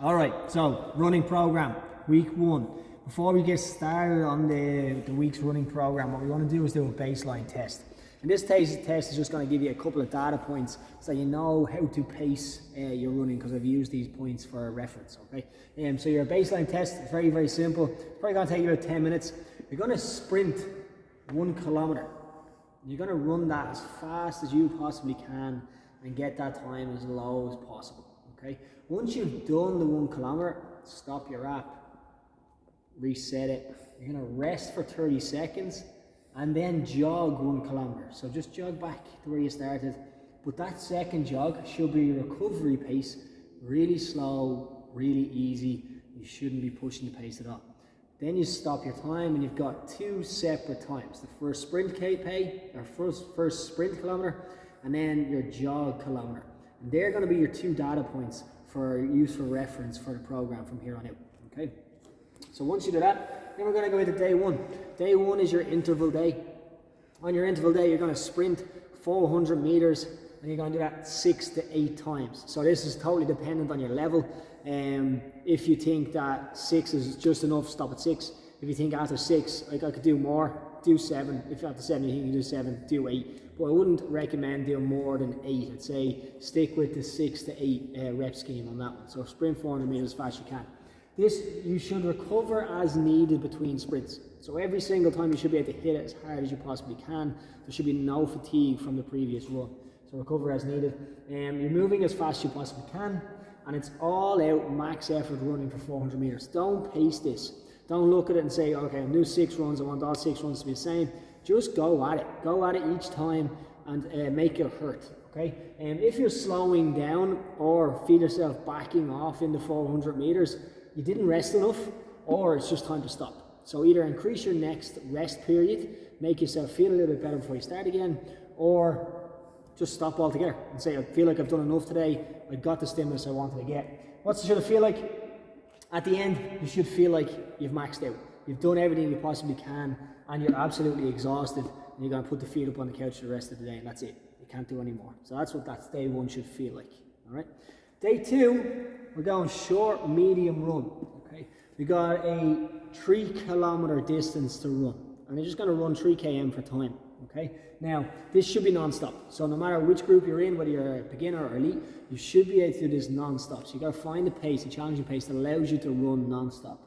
All right, so running program, week 1. Before we get started on the week's running program, what we want to do is do a baseline test. And this test is just going to give you a couple of data points so you know how to pace your running, because I've used these points for reference, okay? So your baseline test is very, very simple. It's probably going to take you about 10 minutes. You're going to sprint 1 kilometer. You're going to run that as fast as you possibly can and get that time as low as possible, okay? Once you've done the 1 kilometer, stop your app, reset it. You're going to rest for 30 seconds and then jog 1 kilometer. So just jog back to where you started. But that second jog should be your recovery pace, really slow, really easy. You shouldn't be pushing the pace at all. Then you stop your time and you've got 2 separate times. The first sprint first sprint kilometer, and then your jog kilometer. And they're going to be your 2 data points for use for reference for the program from here on out, okay? So once you do that, then we're going to go into day 1. Day 1 is your interval day. On your interval day, you're going to sprint 400 meters, and you're going to do that 6 to 8 times. So this is totally dependent on your level. If you think that 6 is just enough, stop at 6. If you think after 6, like I could do more, do 7. If after 7 you think you can do 7, do 8. But I wouldn't recommend doing more than 8. I'd say stick with the 6 to 8 rep scheme on that one. So sprint 400 meters as fast as you can. This, you should recover as needed between sprints. So every single time you should be able to hit it as hard as you possibly can. There should be no fatigue from the previous run. So recover as needed. You're moving as fast as you possibly can. And it's all out max effort running for 400 meters. Don't pace this. Don't look at it and say, okay, I'm doing 6 runs, I want all 6 runs to be the same. Just go at it. Go at it each time and make it hurt, okay? And if you're slowing down or feel yourself backing off in the 400 meters, you didn't rest enough, or it's just time to stop. So either increase your next rest period, make yourself feel a little bit better before you start again, or just stop altogether and say, I feel like I've done enough today, I got the stimulus I wanted to get. What's it should it feel like? At the end, you should feel like you've maxed out. You've done everything you possibly can, and you're absolutely exhausted, and you're going to put the feet up on the couch for the rest of the day, and that's it. You can't do any more. So that's what that day 1 should feel like, all right? Day 2, we're going short, medium run, okay? We got a 3 kilometer distance to run, and you're just going to run 3 km for time, okay? Now, this should be non-stop. So no matter which group you're in, whether you're a beginner or elite, you should be able to do this non-stop. So you got to find a pace, a challenging pace that allows you to run non-stop.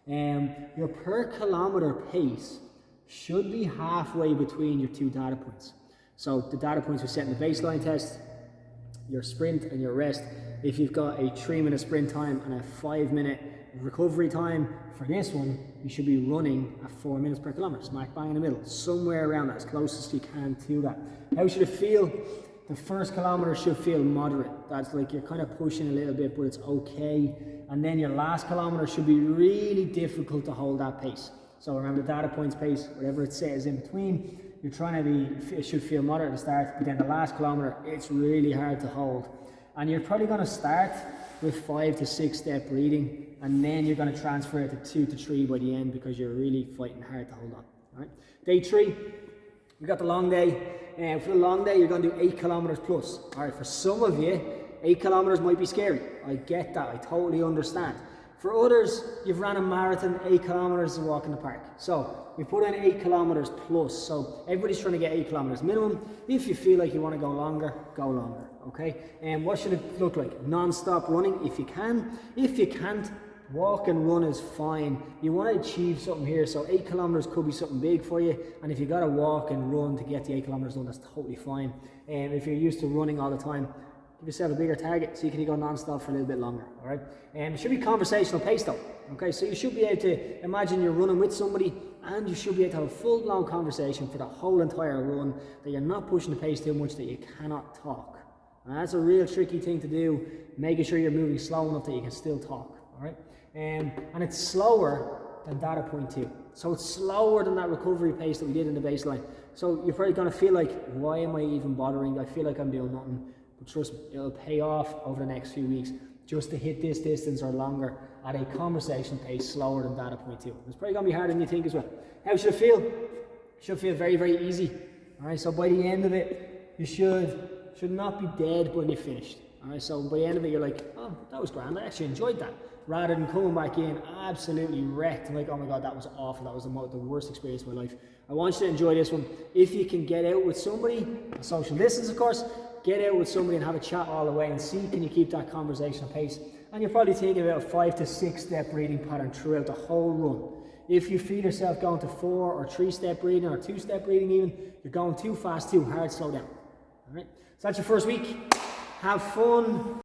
Your per kilometer pace should be halfway between your 2 data points. So the data points we set in the baseline test, your sprint and your rest. If you've got a 3-minute sprint time and a 5-minute recovery time for this one, you should be running at 4 minutes per kilometer, smack bang in the middle, somewhere around that, as close as you can to that. How should it feel? The first kilometer should feel moderate. That's like you're kind of pushing a little bit, but it's okay. And then your last kilometer should be really difficult to hold that pace. So remember the data points pace, whatever it says in between, you're trying to be, it should feel moderate at the start, but then the last kilometer, it's really hard to hold. And you're probably going to start with 5 to 6 step breathing, and then you're going to transfer it to 2 to 3 by the end, because you're really fighting hard to hold on. All right. Day 3, we got the long day. For the long day, you're going to do 8 kilometers plus. All right, for some of you, 8 kilometers might be scary. I get that. I totally understand. For others, you've ran a marathon, 8 kilometers is a walk in the park. So we put in 8 kilometers plus. So everybody's trying to get 8 kilometers minimum. If you feel like you want to go longer, okay? And what should it look like? Non-stop running if you can. If you can't, walk and run is fine. You want to achieve something here, so 8 kilometers could be something big for you. And if you got to walk and run to get the 8 kilometers done, that's totally fine. And if you're used to running all the time, give yourself a bigger target so you can go non-stop for a little bit longer, all right? It should be conversational pace though, okay? So you should be able to imagine you're running with somebody, and you should be able to have a full-blown conversation for the whole entire run, that you're not pushing the pace too much that you cannot talk. And that's a real tricky thing to do, making sure you're moving slow enough that you can still talk, all right? And it's slower than data point 2. So it's slower than that recovery pace that we did in the baseline. So you're probably going to feel like, why am I even bothering? I feel like I'm doing nothing. But trust me, it'll pay off over the next few weeks just to hit this distance or longer at a conversation pace slower than data point 2. It's probably going to be harder than you think as well. How should it feel? It should feel very, very easy. All right, so by the end of it, you should not be dead when you're finished. All right, so by the end of it, you're like, oh, that was grand. I actually enjoyed that. Rather than coming back in absolutely wrecked and like, oh my God, that was awful. That was the worst experience of my life. I want you to enjoy this one. If you can get out with somebody, social distance, of course, get out with somebody and have a chat all the way and see can you keep that conversational pace. And you're probably thinking about a 5 to 6 step breathing pattern throughout the whole run. If you feel yourself going to 4 or 3 step breathing or 2 step breathing even, you're going too fast, too hard, slow down. All right, so that's your first week. Have fun.